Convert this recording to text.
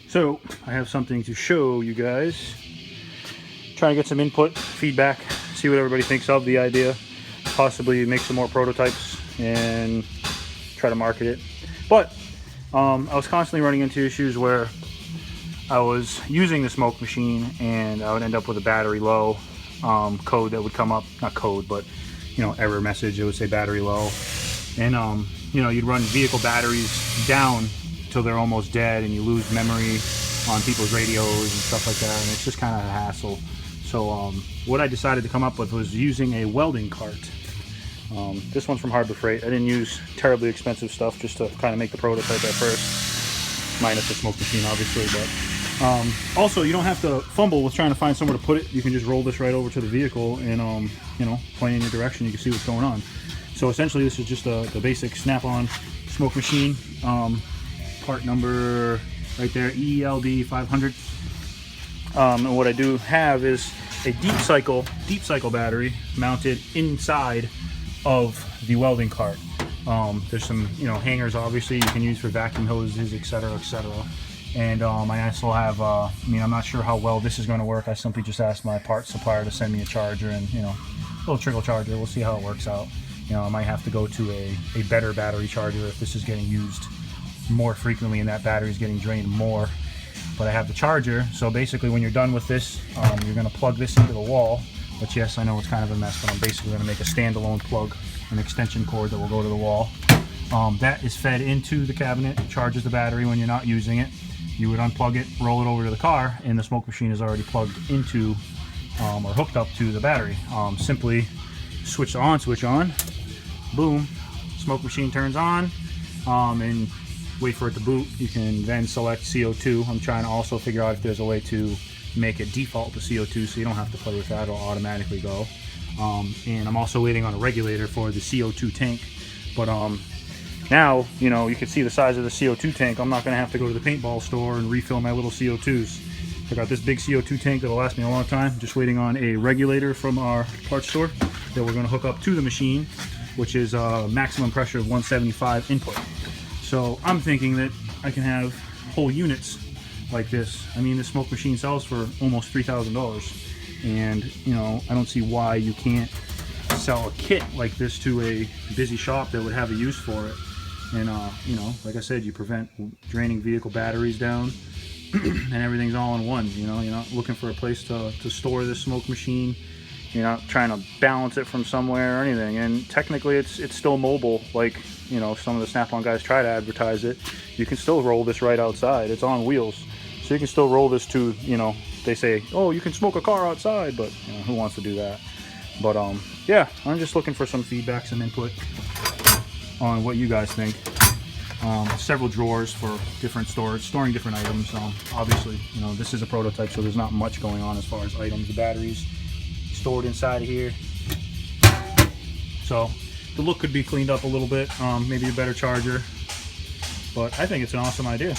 So I have something to show you guys. Trying to get some input, feedback, see what everybody thinks of the idea. Possibly make some more prototypes and try to market it. But I was constantly running into issues where I was using the smoke machine and I would end up with a battery low code that would come up. Not code, but error message. It would say battery low. And you'd run vehicle batteries down till they're almost dead, and you lose memory on people's radios and stuff like that, and it's just kind of a hassle. So what I decided to come up with was using a welding cart. This one's from Harbor Freight. I didn't use terribly expensive stuff, just to kind of make the prototype at first, minus the smoke machine obviously. But also, you don't have to fumble with trying to find somewhere to put it. You can just roll this right over to the vehicle and point in your direction. You can see what's going on. So essentially this is just the basic Snap-on smoke machine. Part number right there, ELD 500. And what I do have is a deep cycle battery mounted inside of the welding cart. There's some hangers obviously you can use for vacuum hoses, etc., etc. And I also have I'm not sure how well this is going to work. I simply just asked my parts supplier to send me a charger and a little trickle charger. We'll see how it works out. I might have to go to a better battery charger if this is getting used more frequently and that battery is getting drained more. But I have the charger, so basically when you're done with this, you're going to plug this into the wall. But yes, I know it's kind of a mess, but I'm basically going to make a standalone plug, an extension cord that will go to the wall. That is fed into the cabinet, charges the battery when you're not using it. You would unplug it, roll it over to the car, and the smoke machine is already plugged into or hooked up to the battery. Simply switch on, boom, smoke machine turns on, and wait for it to boot. You can then select CO2. I'm trying to also figure out if there's a way to make it default to CO2 so you don't have to play with that. It'll automatically go. And I'm also waiting on a regulator for the CO2 tank. But now, you can see the size of the CO2 tank. I'm not going to have to go to the paintball store and refill my little CO2s. I got this big CO2 tank that'll last me a long time. Just waiting on a regulator from our parts store that we're going to hook up to the machine, which is a maximum pressure of 175 input. So I'm thinking that I can have whole units like this. I mean, this smoke machine sells for almost $3,000, and I don't see why you can't sell a kit like this to a busy shop that would have a use for it. And like I said, you prevent draining vehicle batteries down, and everything's all in one. You're not looking for a place to store this smoke machine. You're not trying to balance it from somewhere or anything. And technically it's still mobile, like some of the Snap-on guys try to advertise it. You can still roll this right outside. It's on wheels, so you can still roll this to they say, oh, you can smoke a car outside, but who wants to do that? But yeah, I'm just looking for some feedback, some input on what you guys think. Several drawers for different storage, storing different items. Obviously this is a prototype, so there's not much going on as far as items. The batteries stored inside of here, so the look could be cleaned up a little bit, maybe a better charger, but I think it's an awesome idea.